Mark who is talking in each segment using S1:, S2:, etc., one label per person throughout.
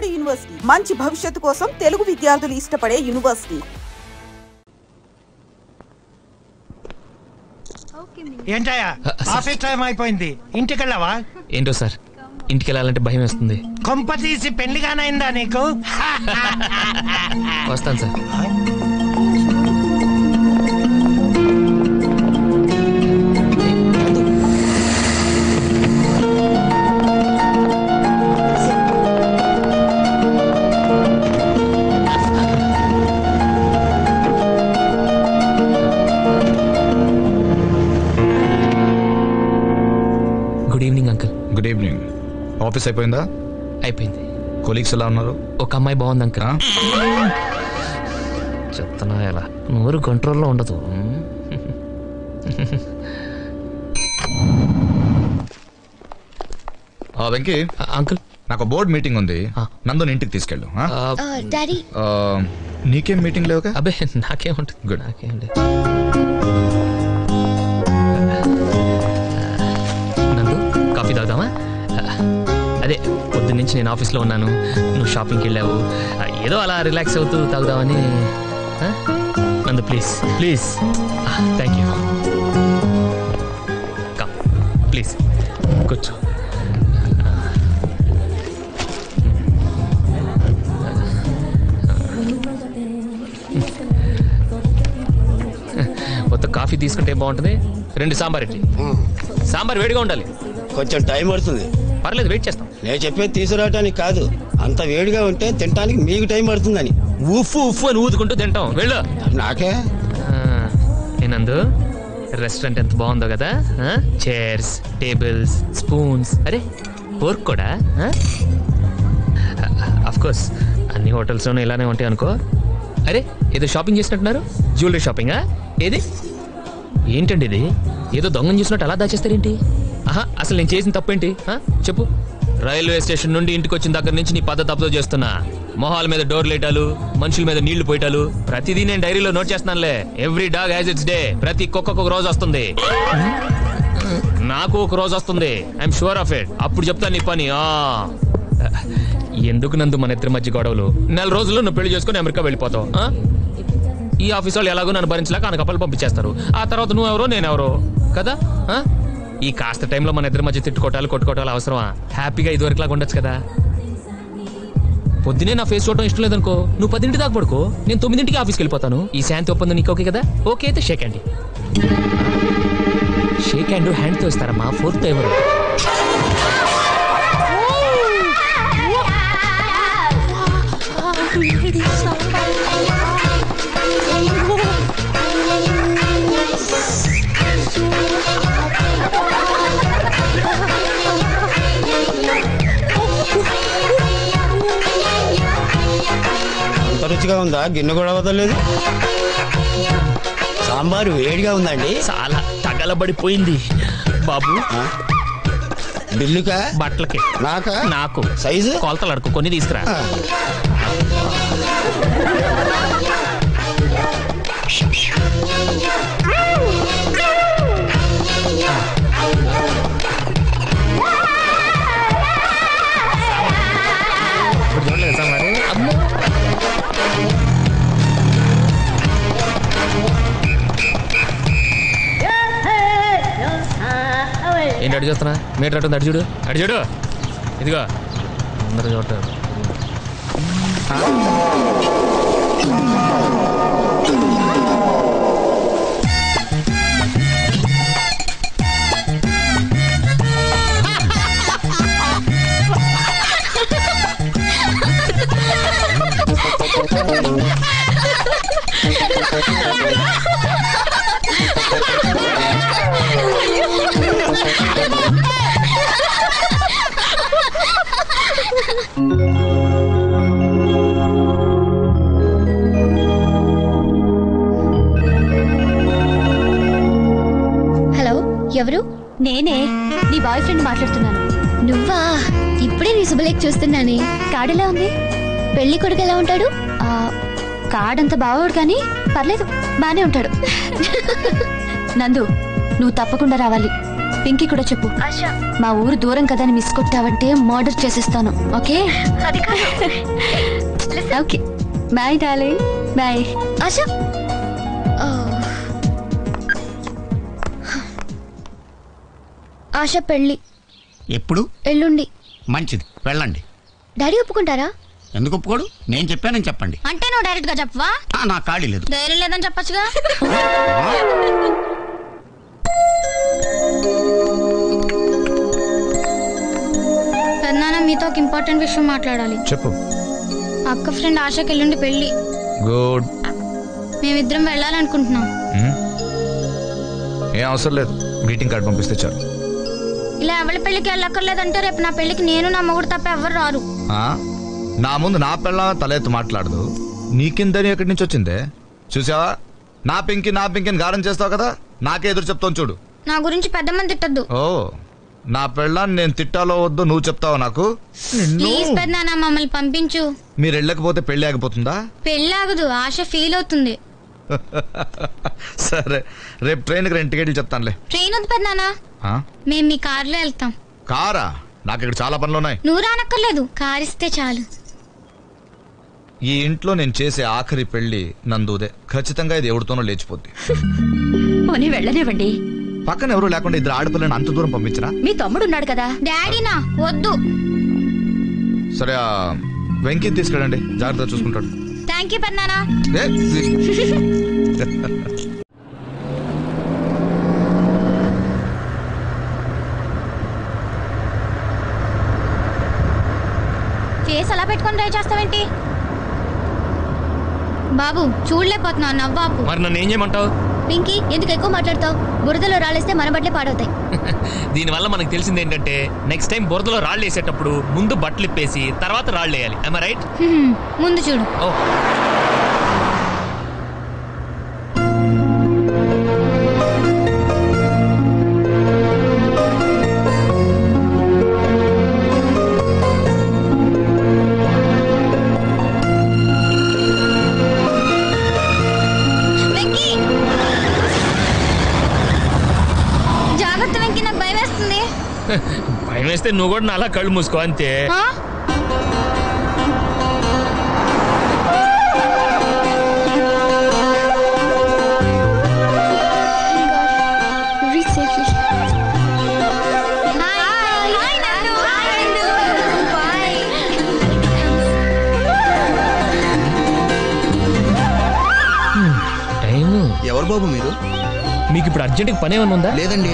S1: Tamil Nadu university మంచి భవిష్యత్తు కోసం తెలుగు విద్యార్థులు ఇష్టపడే యూనివర్సిటీ.
S2: ఏంటయ్యా ఆఫీస్ టైం అయిపోయింది, ఇంటికి వెళ్ళావా?
S3: ఏంటో సార్, ఇంటికి వెళ్ళాలంటే భయం వేస్తుంది.
S2: కొంప తీసి పెళ్లిగానైందా నీకు?
S3: వస్తాను sir. Good evening uncle.
S4: Good evening. Office అయిపోయిందా?
S3: అయిపోయింది.
S4: కొలీగ్స్ ఎలా ఉన్నారు?
S3: ఒక అమ్మాయి బాగుంది అంకుల్. చెప్తున్నా ఎలా, నోరు కంట్రోల్లో ఉండదు.
S4: వెంకీ
S3: అంకుల్,
S4: నాకు బోర్డ్ మీటింగ్ ఉంది, నందుని ఇంటికి తీసుకెళ్ళు.
S5: డాడీ
S4: నీకేం మీటింగ్ లేవుగా?
S3: అబ్బే నాకేముంటుంది. గుడ్. నాకేంటి నందు, కాఫీ తాగుదామా? అదే పొద్దున్న నుంచి నేను ఆఫీస్లో ఉన్నాను, నువ్వు షాపింగ్కి వెళ్ళావు, ఏదో అలా రిలాక్స్ అవుతూ తాగుదామని. నందు please please. Thank you. Come please కూర్చో. మొత్తం కాఫీ తీసుకుంటే బాగుంటుంది. 2 సాంబార్ ఇడ్లీ. సాంబార్ వేడిగా ఉండాలి.
S6: కొంచెం టైం పడుతుంది.
S3: పర్లేదు, వెయిట్ చేస్తాం.
S6: నేను చెప్పేది తీసుకురావటానికి కాదు, అంత వేడిగా ఉంటే తినడానికి మీకు టైం పడుతుందని.
S3: ఉఫ్ఫు ఉఫ్ఫు అని ఊదుకుంటూ తింటాం. వెళ్ళు.
S6: నాకే
S3: ఏనందు, రెస్టారెంట్ ఎంత బాగుందో కదా. చైర్స్, టేబుల్స్, స్పూన్స్, అరే ఫోర్క్ కూడా. అఫ్ కోర్స్ అన్ని హోటల్స్లోనూ ఇలానే ఉంటాయి అనుకో. అరే ఏదో షాపింగ్ చేసినట్టున్నారు, జ్యువెలరీ షాపింగా? ఏది ఏంటండి ఇది? ఏదో దొంగని చూసినట్టు అలా దాచేస్తారేంటి? అసలు నేను చేసిన తప్పేంటి చెప్పు. రైల్వే స్టేషన్ నుండి ఇంటికి వచ్చిన దగ్గర నుంచి నీ పద్ధతి తప్పుతో చేస్తున్నా. మొహాల మీద డోర్ లైటాలు, మనుషుల మీద నీళ్లు పోయటాలు, ప్రతిదీ నేను డైరీలో నోట్ చేస్తున్నానులే. Every dog has its day. ప్రతి కుక్కకు ఒక రోజు వస్తుంది, నాకు ఒక రోజు వస్తుంది. I'm sure of it. అప్పుడు చెప్తాను నీ పని. ఎందుకు నందు మన ఇద్దరి మధ్య గొడవలు? 4 రోజుల్లో నువ్వు పెళ్లి చేసుకుని అమెరికా వెళ్ళిపోతావు. ఈ ఆఫీస్ వాళ్ళు ఎలాగో నన్ను భరించలేక అనకప్పలు పంపించేస్తారు. ఆ తర్వాత నువ్వెవరో నేనెవరో కదా. ఈ కాస్త టైంలో మన ఇద్దరి మధ్య తిట్టుకోవటాలు కొట్టుకోవటాలు అవసరమా? హ్యాపీగా ఇదివరకులాగా ఉండొచ్చు కదా. పొద్దునే నా ఫేస్ చూడటం ఇష్టం లేదనుకో, నువ్వు 10 దాకా పడుకో, నేను 9 ఆఫీస్కి వెళ్ళిపోతాను. ఈ శాంతి ఒప్పందం నీకు ఓకే కదా? ఓకే అయితే షేక్ హ్యాండ్. షేక్ హ్యాండ్ హ్యాండ్తో ఇస్తారమ్మా, ఫోర్త్ ఎవరు?
S6: అంత రుచిగా ఉందా? గిన్నె కూడా వదలలేదు. సాంబారు వేడిగా ఉందండి.
S3: చాలా తగలబడిపోయింది బాబు.
S6: బిల్లుకా?
S3: బట్టలకి.
S6: నాకా?
S3: నాకు.
S6: సైజు
S3: కొలతలు అడుకు, కొన్ని తీసుకురా. ఏంటి అడి చేస్తున్నా? మీటర్ అటు అడి చూడు, అడి చూడు. ఇదిగో అందరూ చూడటం.
S5: హలో, ఎవరు?
S7: నేనే, నీ బాయ్ ఫ్రెండ్ మాట్లాడుతున్నాను.
S5: నువ్వా? ఇప్పుడే నీ శుభలేఖ చూస్తున్నానే.
S7: కార్డెలా ఉంది?
S5: పెళ్లి కొడుకు ఎలా ఉంటాడు?
S7: కార్డంత బాగోడు కానీ పర్లేదు, బానే ఉంటాడు. నందు, నువ్వు తప్పకుండా రావాలి. పింకీ కూడా చెప్పు. మా ఊరు దూరం కదా అని మిస్ కొట్టావంటే మర్డర్ చేసేస్తాను. Okay okay bye darling. Bye.
S5: Asha Asha పెళ్ళి
S6: ఎప్పుడు?
S5: ఎల్లుండి.
S6: మంచిది, వెళ్ళండి.
S5: డాడీ ఒప్పుకుంటారా?
S6: ఎందుకు ఒప్పుకోడు? నేను చెప్పానని చెప్పండి.
S7: అంటే నువ్వు డైరెక్ట్ గా చెప్పవా?
S6: నా ఖాళీ లేదు.
S7: ధైర్యం లేదని చెప్పచ్చుగా. పెద్దనాన్న మీతో ఒక ఇంపార్టెంట్ విషయం మాట్లాడాలి.
S4: చెప్పు.
S7: అక్క ఫ్రెండ్ ఆశకి ఎల్లుండి పెళ్ళి.
S4: గుడ్.
S7: మేమిద్దరం వెళ్ళాలనుకుంటున్నాం.
S4: ఏం అవసరం లేదు, గ్రీటింగ్ కార్డ్ పంపిస్తే చాలు.
S7: ఇలా ఎవరి పెళ్లికి వెళ్ళక్కర్లేదంటే రేపు నా పెళ్లికి నేను నా మొగుడు తప్ప ఎవరు రారు.
S4: నా ముందు నా పిల్ల తలెత్తు మాట్లాడదు. నీకిందని ఎక్కడి నుంచి వచ్చిందే? చూసావా, నా పింకిని గారం చేస్తావు కదా, నాకే ఎదురు చెప్తాను చూడు.
S7: నా గురించి పెద్ద మంది తిట్టద్దు.
S4: ఓ, నా పెళ్ళాన్ని నేను తిట్టాలో వద్దు నువ్వు చెప్తావు నాకు?
S7: ప్లీజ్ పెద్దనాన్న మమ్మల్ని పంపించు.
S4: మీరు వెళ్ళకపోతే పెళ్లి ఆగిపోతుందా?
S7: పెళ్లి ఆగదు, ఆశ ఫీల్ అవుతుంది.
S4: సరే, రేపు ట్రైన్కి 2 టికెట్లు చెప్తానులే.
S7: ట్రైన్ వద్దు పెద్దనాన్న, మేము మీ కార్లో వెళ్తాం.
S4: కారా? నాకు ఇక్కడ చాలా పనులు ఉన్నాయి.
S7: నువ్వు రానక్కర్లేదు, కార్ ఇస్తే చాలు.
S4: ఈ ఇంట్లో నేను చేసే ఆఖరి పెళ్లి నందుదే. ఖచ్చితంగా ఇది ఎవరితోనో లేచిపోద్ది.
S7: పోనీ వెళ్ళనివ్వండి.
S4: పక్కన ఎవరు లేకుండా 2 ఆడపిల్లని అంత దూరం పంపించరా?
S7: మీ తమ్ముడు ఉన్నాడు కదా. డాడీనా? వద్దు.
S4: సరే, వెంకీ తీసుకెళ్ళండి, జాగ్రత్తగా చూసుకుంటాడు.
S7: థ్యాంక్ యూ పెద్దనాన్న. ఫేస్ అలా పెట్టుకొని ట్రై చేస్తావేంటి బాబు? చూడలేకపోతున్నా, నవ్వాపు.
S3: మరి నన్ను ఏం చేయమంటావు?
S5: పింకీ ఎందుకు ఎక్కువ మాట్లాడతావు? బురదలో రాలేస్తే మన బట్టలే పాడవుతాయి.
S3: దీనివల్ల మనకు తెలిసింది ఏంటంటే నెక్స్ట్ టైం బురదలో రాళ్ళు వేసేటప్పుడు ముందు బట్టలు ఇప్పేసి తర్వాత రాళ్ళు వేయాలి. am I right?
S7: ముందు చూడు.
S3: ఓ,
S7: జాగ్రత్త వెంకీ, నాకు భయం వేస్తుంది.
S3: భయం వేస్తే నువ్వు కూడా అలా కళ్ళు మూసుకో అంతే.
S6: ఎవరు బాబు మీరు?
S3: మీకు ఇప్పుడు అర్జెంట్గా పని ఏమన్నా ఉందా?
S6: లేదండి.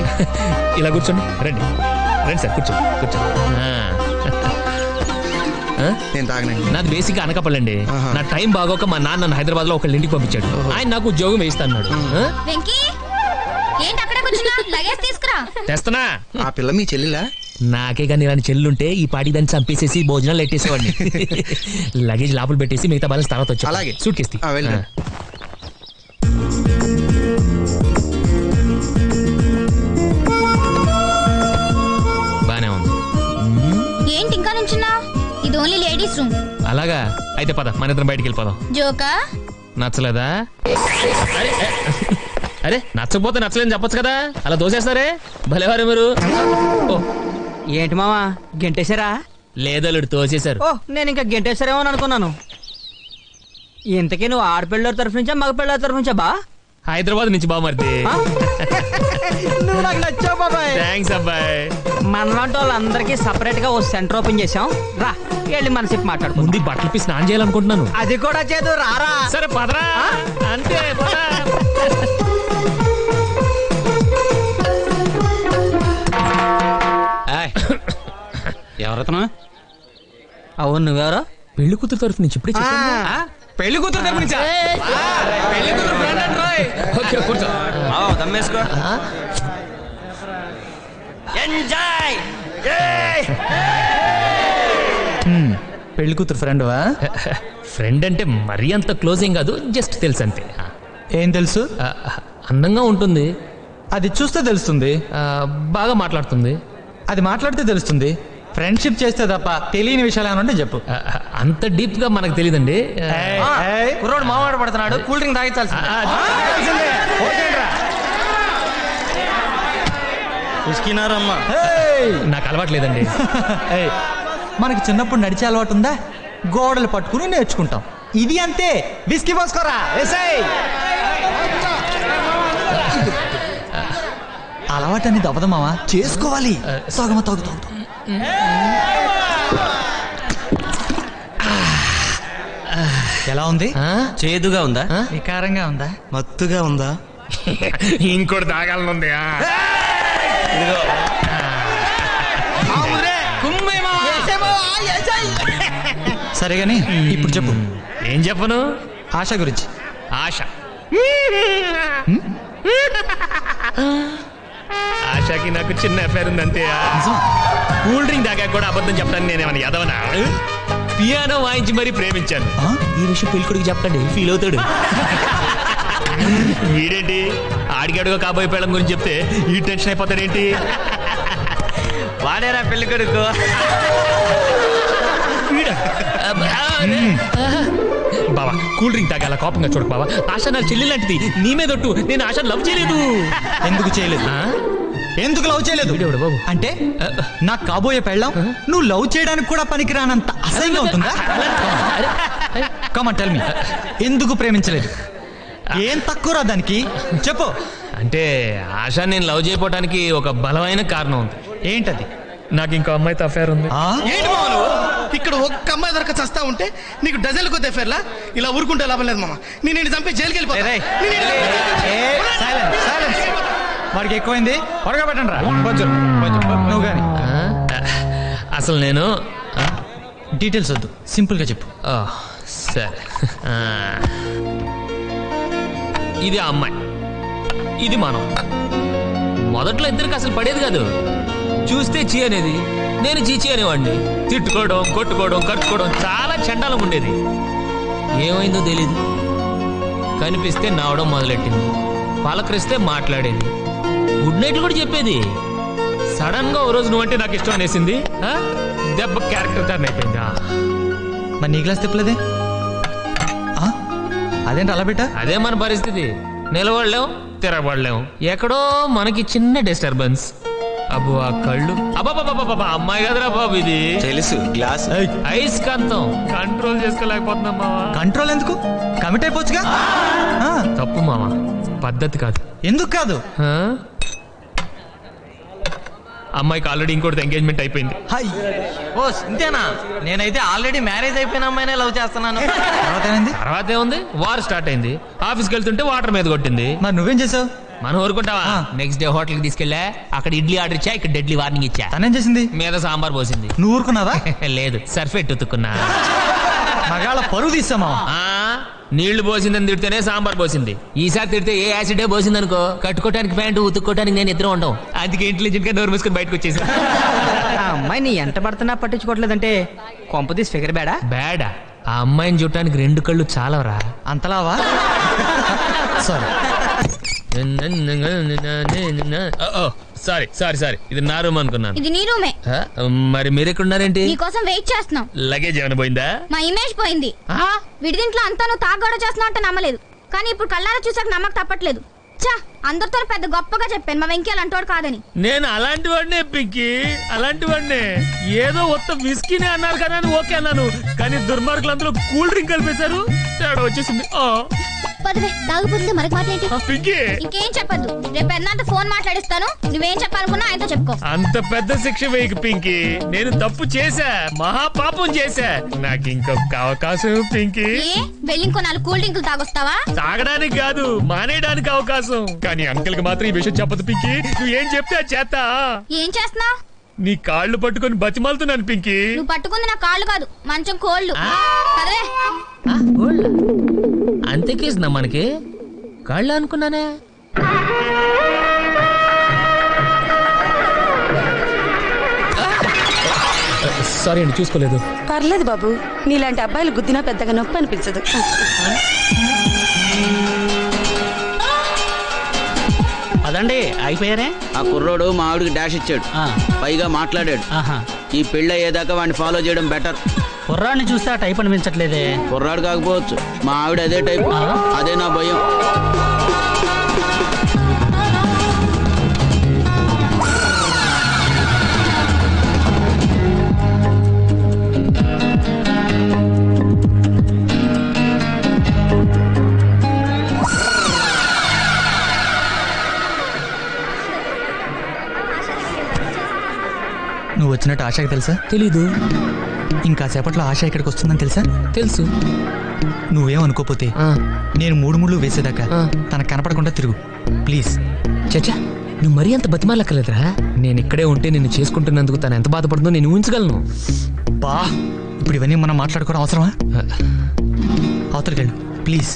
S3: ఇలా కూర్చోండి, రండి సార్, కూర్చోండి.
S6: నేను తాగనండి.
S3: నాది బేసిక్ అనకాపల్లండి. నా టైం బాగోక మా నాన్న నన్ను హైదరాబాద్ లో ఒకళ్ళ ఇంటికి పంపించాడు. ఆయన నాకు ఉద్యోగం వేయిస్తా అన్నాడు.
S7: వెంకీ ఏంటి అక్కడ కూర్చున్నా? లగేజ్ తీసుకురా.
S3: తెస్తనా?
S6: ఆ పిల్ల మీ చెల్లిలా?
S3: నాకే కానీ ఇలాంటి చెల్లుంటే ఈ పాటి దాన్ని చంపేసేసి భోజనాలు ఎట్టేసేవాడిని. లగేజ్ లోపల పెట్టేసి మిగతా బ్యాలెన్స్ తర్వాత వచ్చి
S6: అలాగే.
S3: సూట్ కేసి బానే ఉంది.
S7: ఏంటి ఇంకా నుంచున్నా? ఇది ఓన్లీ లేడీస్ రూమ్.
S3: అలాగా? అయితే పద, మన ఇద్దరం బయటికి వెళ్ళిపోదాం.
S7: జోకా?
S3: నచ్చలేదా? అరే నచ్చకపోతే నచ్చలేదని చెప్పొచ్చు కదా, అలా దోసేస్తారే. భలేవారే మీరు.
S8: ఏంటి మావా గెంటేశారా?
S3: లేదల్లుడు తోసేశారు.
S8: ఓ, నేను ఇంకా గెంటేశారేమో అనుకున్నాను. ఇంతకీ నువ్వు ఆడపిల్లల తరఫు నుంచా మగ పిల్లల తరఫు నుంచా బా?
S3: హైదరాబాద్ నుంచి బామర్ది.
S8: నువ్వు నాకు నచ్చావు బాబాయ్.
S3: థ్యాంక్స్ అబ్బాయి.
S8: మనలాంటి వాళ్ళందరికీ సపరేట్ గా ఓ సెంటర్ ఓపెన్ చేసాం. రా వెళ్ళి మన చెప్పి మాట్లాడు.
S3: ముందు బట్టలు పి స్నానం చేయాలనుకుంటున్నాను.
S8: అది కూడా చేదు, రారా.
S3: సరే పదరా. అంతే పద.
S6: ఎవరతను?
S8: అవును, నువ్వెవరో?
S3: పెళ్లి కూతురు తరఫు నుంచి ఇప్పుడే
S8: పెళ్లి కూతురు తరఫు నుంచా? పెళ్లి కూతురు ఫ్రెండ్ అంట్రోయ్.
S3: ఓకే, కూర్చో.
S6: దమ్మేసుకో. ఎంజాయ్.
S8: పెళ్లి కూతురు ఫ్రెండ్వా?
S3: ఫ్రెండ్ అంటే మరీ అంత క్లోజ్ ఏం కాదు, జస్ట్ తెలుసు అంతే.
S8: ఏం తెలుసు?
S3: అందంగా ఉంటుంది.
S8: అది చూస్తే తెలుస్తుంది.
S3: బాగా మాట్లాడుతుంది.
S8: అది మాట్లాడితే తెలుస్తుంది. ఫ్రెండ్షిప్ చేస్తే తప్ప తెలియని విషయాలు ఏమంటే చెప్పు.
S3: అంత డీప్ గా మనకు తెలియదండి.
S8: కుర్రోడు మావాడు పడుతున్నాడు, కూల్ డ్రింక్ తాగించాల్సి.
S6: ఉస్కినారమ్మా.
S3: నాకు అలవాట్లేదండి.
S9: మనకి చిన్నప్పుడు నడిచే అలవాటు ఉందా? గోడలు పట్టుకుని నేర్చుకుంటాం. ఇది అంతే. విస్కీ పోసుకోరా. అలవాటు అనేది అవ్వదు మావా, చేసుకోవాలి. సాగమా తాగు తాగు. ఎలా ఉంది?
S6: చేదుగా ఉందా?
S9: వికారంగా ఉందా?
S6: మత్తుగా ఉందా?
S3: ఇంకోటి తాగాలనుంది.
S9: సరే గాని ఇప్పుడు చెప్పు.
S3: ఏం చెప్పను?
S9: ఆశ గురించి.
S3: ఆశ ఆశకి నాకు చిన్న అఫేర్ ఉంది అంతే. కూల్ డ్రింక్ దాకా కూడా అబద్ధం చెప్పడానికి నేనేమన్నా ఎదవనా? పియానో వాయించి మరీ ప్రేమించాను. ఈ విషయం పెళ్ళికొడికి చెప్పండి, ఫీల్ అవుతాడు. వీడేంటి ఆడిగాడుగా కాబోయే పెళ్ళం గురించి చెప్తే ఈ టెన్షన్ అయిపోతాడేంటి?
S8: వాడేరా పెళ్ళికొడుకు.
S3: బావా కూల్ డ్రింక్ తాగాల కోపంగా చూడకు బావా. ఆశ నా చెల్లి లాంటిది, నీ మీద ఒట్టు. నేను ఆశ లవ్ చేయలేదు.
S9: ఎందుకు చేయలేదు? ఎందుకు లవ్ చేయలేదు
S3: బాబు?
S9: అంటే నాకు కాబోయే పెళ్ళాం నువ్వు లవ్ చేయడానికి కూడా పనికిరానంత అసహ్యంగా ఉంటుందా? కమాన్ టెల్ మీ, ఎందుకు ప్రేమించలేదు? ఏం తక్కువరా దానికి చెప్పు.
S3: అంటే ఆశ నేను లవ్ చేయకపోవడానికి ఒక బలమైన కారణం ఉంది.
S9: ఏంటది?
S3: నాకు ఇంకో అమ్మాయితో అఫేర్ ఉంది.
S10: ఏంటి మామ నువ్వు ఇక్కడ ఒక్క అమ్మాయి దొరక చస్తా ఉంటే నీకు డజన్లు కొద్ది అఫేర్లా? ఇలా ఊరుకుంటే లాభం లేదు మామ. నేను చంపి జైలుకి వెళ్ళిపోతా.
S9: వాడికి ఎక్కువైంది, త్వరగా పెట్టండి రా. నువ్వు కానీ
S3: అసలు నేను
S9: డీటెయిల్స్ వద్దు, సింపుల్ గా చెప్పు.
S3: సరే, ఇది ఆ అమ్మాయి, ఇది మనం. మొదట్లో ఇద్దరికి అసలు పడేది కాదు. చూస్తే చీ అనేది, నేను చీచి అనేవాడిని. తిట్టుకోవడం, కొట్టుకోవడం, కట్టుకోవడం చాలా చండాలం ఉండేది. ఏమైందో తెలీదు, కనిపిస్తే నవ్వడం మొదలెట్టింది, పలకరిస్తే మాట్లాడేది, గుడ్ నైట్లు కూడా చెప్పేది. సడన్ గా ఓ రోజు నువ్వంటే నాకు ఇష్టం అనేసింది. దెబ్బ క్యారెక్టర్ టర్న్ అయిపోయింది.
S9: మరి నీ గ్లాస్ తిప్పలేదే? అదేంటి అలా పెట్టా?
S3: అదే మన పరిస్థితి. నిలబడలేం, తిరగబడలేం. ఎక్కడో మనకి చిన్న డిస్టర్బెన్స్. అబ్బో ఆ కళ్ళు, అబ్బాబాబా అమ్మాయి కదరా బాబు ఇది.
S6: తెలుసు, గ్లాస్
S3: ఐస్కాంతం కంట్రోల్ చేసుకోలేకపోతున్నాం మావా.
S9: కంట్రోల్ ఎందుకు? కమిట్ అయిపోవచ్చుగా.
S3: తప్పు మావా, పద్ధతి కాదు.
S9: ఎందుకు కాదు?
S3: అమ్మాయికి ఆల్రెడీ ఇంకోటి ఎంగేజ్మెంట్ అయిపోయింది.
S8: ఓ ఇంతేనా? నేనైతే ఆల్రెడీ మ్యారేజ్ అయిపోయిన అమ్మాయినే లవ్ చేస్తున్నాను.
S3: తర్వాత ఏముంది, వార్ స్టార్ట్ అయింది. ఆఫీస్కి వెళ్తుంటే వాటర్ మీద కొట్టింది.
S9: మరి నువ్వేం చేసావు?
S3: మనం ఊరుకుంటావా? నెక్స్ట్ డే హోటల్ కి తీసుకెళ్ళా, అక్కడ ఇడ్లీ ఆర్డర్ ఇచ్చా, ఇక్కడ డెడ్లీ వార్నింగ్ ఇచ్చా.
S9: తనేం చేసింది?
S3: మీద సాంబార్ పోసింది.
S9: నువ్వు ఊరుకున్నావా?
S3: లేదు, సర్ఫెట్ ఉతుక్కున్నా.
S9: మగాళ్ళ పరువు తీసామా?
S3: నీళ్లు పోసిందని తిడితేనే సాంబార్ పోసింది. ఈసారి తిడితే ఏ యాసిడే పోసింది అనుకో, కట్టుకోవడానికి ప్యాంటు, ఉతుక్కోవడానికి నేను ఇద్దరు ఉండవు. అందుకే ఇంటెలిజెంట్ గా నోరు మూసుకొని బయటకు వచ్చేసి.
S8: ఆ అమ్మాయి నీ ఎంట పడుతున్నా పట్టించుకోవట్లేదంటే కొంపదీసి ఫిగర్ బ్యాడా?
S3: బ్యాడా? ఆ అమ్మాయిని చూడటానికి 2 కళ్ళు చాలవరా.
S9: అంతలావా? సారీ
S3: సారీ సారీ సారీ, ఇది నా రూమ్ అనుకున్నాను.
S5: ఇది నీ రూమే.
S3: మరి మీరు ఎక్కడున్నారేంటి?
S5: నీకోసం వెయిట్ చేస్తున్నాం.
S3: లగేజ్ ఏమైనా పోయిందా?
S5: మా ఇమేజ్ పోయింది. విడిదింట్లో అంతా నువ్వు తాగడ చేస్తున్నా అంటే నమ్మలేదు, కానీ ఇప్పుడు కళ్ళారా చూసాక నమ్మక తప్పట్లేదు. చా, అందరితో పెద్ద గొప్పగా చెప్పాను మా వెంకీ అలాంటి కాదని.
S3: నేను అలాంటి వాడినే పింకి, అలాంటి వాడినే. ఏదో ఒక్క విస్కీనే అన్నారు కదా అని ఓకే అన్నాను, కానీ దుర్మార్గులు అందరూ కూల్ డ్రింక్ కలిపేశారు, తేడా వచ్చేసింది.
S5: పదవే, తాగుపోతుంది మనకి మాట్లాడి.
S3: పింకి
S5: ఇంకేం చెప్పద్దు, రేపు పెద్దంత ఫోన్ మాట్లాడిస్తాను. నువ్వేం చెప్పాలనుకున్నా ఆయనతో చెప్పుకో.
S3: అంత పెద్ద శిక్ష వేయకు పింకి, నేను తప్పు చేశా, మహాపాపం చేశా. నాకు ఇంకొక అవకాశం పింకి.
S5: వెళ్ళి ఇంకో 4 కూల్ డ్రింకులు తాగొస్తావా?
S3: తాగడానికి కాదు, మానేయడానికి అవకాశం. కానీ అంకుల్ కి మాత్రం ఈ విషయం చెప్పదు పింకి. నువ్వు ఏం చెప్తే అది చేస్తా.
S5: ఏం చేస్తున్నావు?
S3: నీ కాళ్ళు పట్టుకొని బతిమాలుతున్నాను పింకి.
S5: నువ్వు పట్టుకుంది నా కాళ్ళు కాదు, మంచం కోళ్ళు. కదలే.
S3: అంతే కేసునా మనకి? కాళ్ళు అనుకున్నానే. సారీ అండి, చూసుకోలేదు.
S11: పర్లేదు బాబు, నీలాంటి అబ్బాయిలు గుద్దినా పెద్దగా నొప్పి అనిపించదు.
S8: అదండి అయిపోయారే.
S6: ఆ కుర్రోడు మా ఆవిడికి డాష్ ఇచ్చాడు, పైగా మాట్లాడాడు. ఈ పెళ్ళి అయ్యేదాకా వాడిని ఫాలో చేయడం బెటర్.
S8: కుర్రాడిని చూస్తే ఆ టైప్ అనిపించట్లేదే.
S6: కుర్రాడు కాకపోవచ్చు, మా ఆవిడ అదే టైప్. అదే నా భయం.
S9: వచ్చినట్టు ఆశకి తెలుసా?
S3: తెలీదు.
S9: ఇంకా సేపట్లో ఆశ ఇక్కడికి వస్తుందని తెలుసా?
S3: తెలుసు.
S9: నువ్వేమనుకోపోతే నేను 3 ముళ్ళు వేసేదాకా తనకు కనపడకుండా తిరుగు ప్లీజ్.
S3: చచ్చా, నువ్వు మరీ అంత బతిమాలక్కర్లేదురా. నేను ఇక్కడే ఉంటే నిన్ను చేసుకుంటున్నందుకు తను ఎంత బాధపడుతుందో నేను ఊహించగలను.
S9: బా, ఇప్పుడు ఇవన్నీ మనం మాట్లాడుకోవడం అవసరమా? అవతలికి వెళ్ళు ప్లీజ్.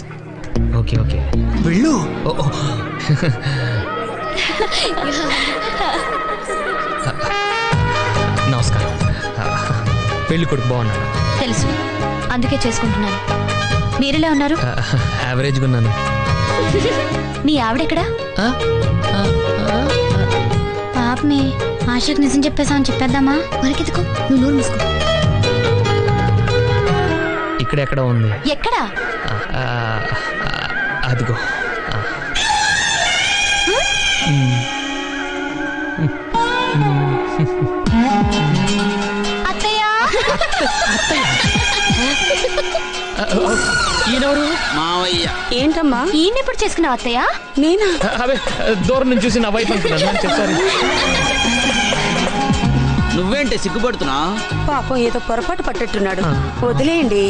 S3: ఓకే ఓకే
S9: వెళ్ళు.
S3: నమస్కారం. పెళ్లి కొడుకు బాగున్నాడు.
S7: తెలుసు, అందుకే చేసుకుంటున్నాను. మీరెలా ఉన్నారు?
S3: యావరేజ్గా ఉన్నాను.
S7: నీ ఆవిడెక్కడా?
S5: పాపమే ఆశకు నిజం చెప్పేసామని చెప్పేద్దామా?
S7: మనకెందుకు, నువ్వు నోరు మూసుకో.
S3: ఇక్కడెక్కడ ఉంది?
S7: ఎక్కడా?
S3: అదిగో. ఈయనెవరు?
S6: మావయ్య.
S11: ఏంటమ్మా
S7: ఈయనెప్పుడు చేసుకున్నావు అత్తయ్య?
S11: నేనా?
S3: అవే దూరం నుంచి చూసి నా వైఫ్ అనుకున్నాను. చెప్తారు.
S6: నువ్వేంటి సిగ్గుపడుతున్నా?
S11: పాపం ఏదో పొరపాటు పట్టట్టున్నాడు, వదిలేయండి.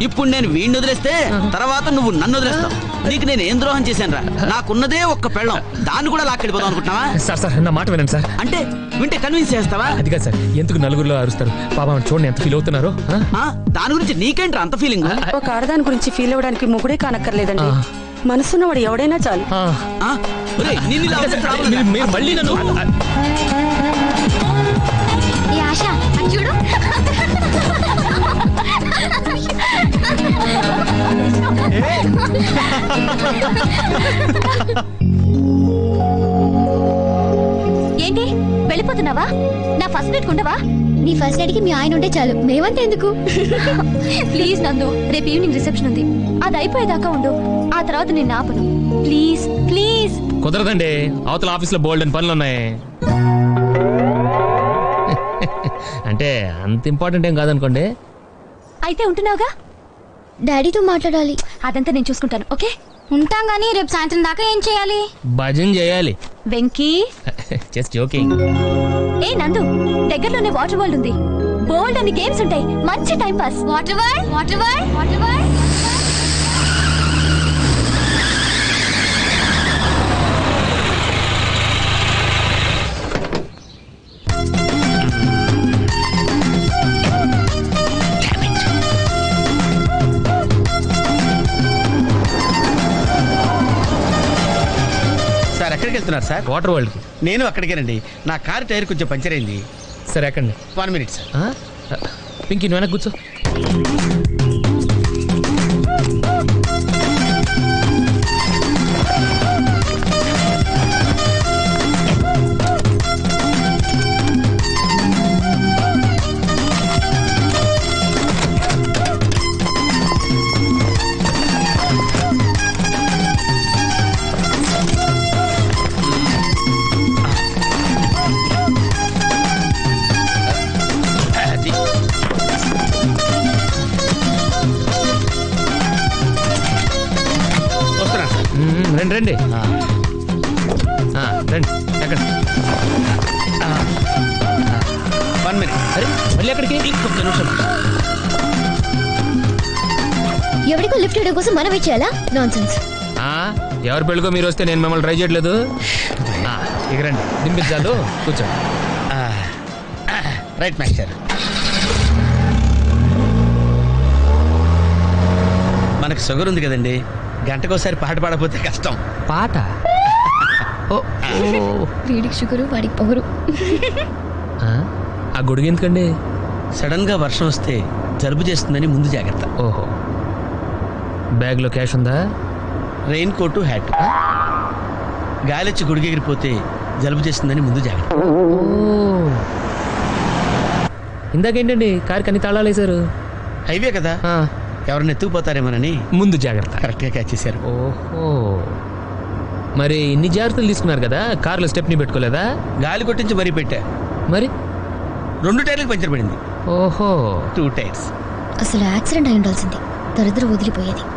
S6: ఇప్పుడు నేను వీడిని వదిలేస్తే తర్వాత నువ్వు నన్ను వదిలేస్తావు. నీకు నేను ఏం ద్రోహం చేశాను రా? నాకున్నదే ఒక్క పెళ్ళం, దాన్ని కూడా లాక్కెళ్ళిపోదాం అనుకుంటున్నావా?
S3: సార్ నా మాట వినండి సార్.
S6: అంటే వింటే కన్విన్స్ చేస్తావా?
S3: అది కాదు సార్, ఎందుకు నలుగురిలో అరుస్తారు? పాపం చూడండి ఎంత ఫీల్ అవుతున్నారో.
S6: దాని గురించి నీకేంట్రా అంత ఫీలింగ్?
S11: ఒక ఆడదాని గురించి ఫీల్ అవ్వడానికి మొగుడే కానక్కర్లేదండి, మనసున్నవాడు ఎవడైనా చాలు.
S3: మీరు మళ్ళీ నన్ను
S5: ఆశ అది చూడు.
S7: ఏంటి వెళ్ళిపోతున్నావా? నా ఫస్ట్ నైట్ ఉండవా?
S5: నీ ఫస్ట్ నైట్ కి మీ ఆయన ఉంటే చాలు, మేమంతా ఎందుకు?
S7: ప్లీజ్ నందు, రేపు ఈవినింగ్ రిసెప్షన్ ఉంది, అది అయిపోయేదాకా ఉండు. ఆ తర్వాత నేను ఆపను. Please please.
S3: కుదరదండి, అవతల ఆఫీస్లో బోల్డ్ అని పనులు ఉన్నాయి. అంటే అంత ఇంపార్టెంట్ ఏం కాదనుకోండి.
S7: అయితే ఉంటున్నావుగా?
S5: డాడీతో మాట్లాడాలి.
S7: అదంతా నేను చూసుకుంటాను. ఓకే,
S5: ఉంటాం గానీ రేపు సాయంత్రం దాకా ఏం చేయాలి?
S3: భజన చేయాలి.
S7: Venky,
S3: just joking.
S7: ఏ నందు, దగ్గరలోనే వాటర్ వరల్డ్ ఉంది, బోల్డ్ అని గేమ్స్ ఉంటాయి, మంచి time pass.
S5: Water world, water world, water world.
S10: Sir ఎక్కడికి వెళ్తున్నారు సార్?
S3: వాటర్ వరల్డ్ కి.
S10: నేను అక్కడికేనండి, నా కారు టైర్ కొంచెం పంచర్ అయింది.
S3: సరే ఎక్కండి.
S10: 1 minute సార్.
S3: పింకీ నువ్వు వెనక్కి కూర్చో. రండి రండి రండి. ఎక్కడ?
S10: 1 minute.
S3: అరే మళ్ళీ ఎక్కడికి?
S10: ఒక్క నిమిషం.
S5: ఎవరికో లిఫ్ట్ ఇవ్వడం కోసం మనం ఇచ్చేయాలా? నాన్సెన్స్.
S3: ఎవరి పెళ్ళికో మీరు వస్తే నేను మిమ్మల్ని ట్రై చేయట్లేదు. ఇక రండి, దింపించాలు, కూర్చో.
S10: Right master. మనకు షుగర్ ఉంది కదండి, గంటకోసారి పాట పాడపోతే కష్టం.
S3: పాట?
S5: వీడికి షుగరు, వాడికి పొగరు.
S3: ఆ గొడుగు ఎందుకండి?
S10: సడన్ గా వర్షం వస్తే జలుబు చేస్తుందని ముందు జాగ్రత్త.
S3: ఓహో, బ్యాగ్ లో క్యాష్ ఉందా?
S10: Rain coat, hat. గాలిచ్చి గుడిగెగిరిపోతే జలుబు చేస్తుందని ముందు జాగ్రత్త.
S3: ఇందాకేంటండి కారుకి అన్ని తాళాలు వేశారు?
S10: హైవే కదా, ఎవరిని ఎత్తుకుపోతారేమోనని
S3: ముందు జాగ్రత్త.
S10: కరెక్ట్ గా క్యాచ్ చేశారు.
S3: ఓహో, మరి ఇన్ని జాగ్రత్తలు తీసుకున్నారు కదా, కారులో స్టెప్ని పెట్టుకోలేదా?
S10: గాలి కొట్టించి మరీ పెట్టా.
S3: మరి
S10: 2 టైర్లకు పంచర్ పడింది.
S3: ఓహో,
S10: 2 టైర్స్.
S5: అసలు యాక్సిడెంట్ అయి ఉండాల్సింది, దరిద్రం వదిలిపోయేది.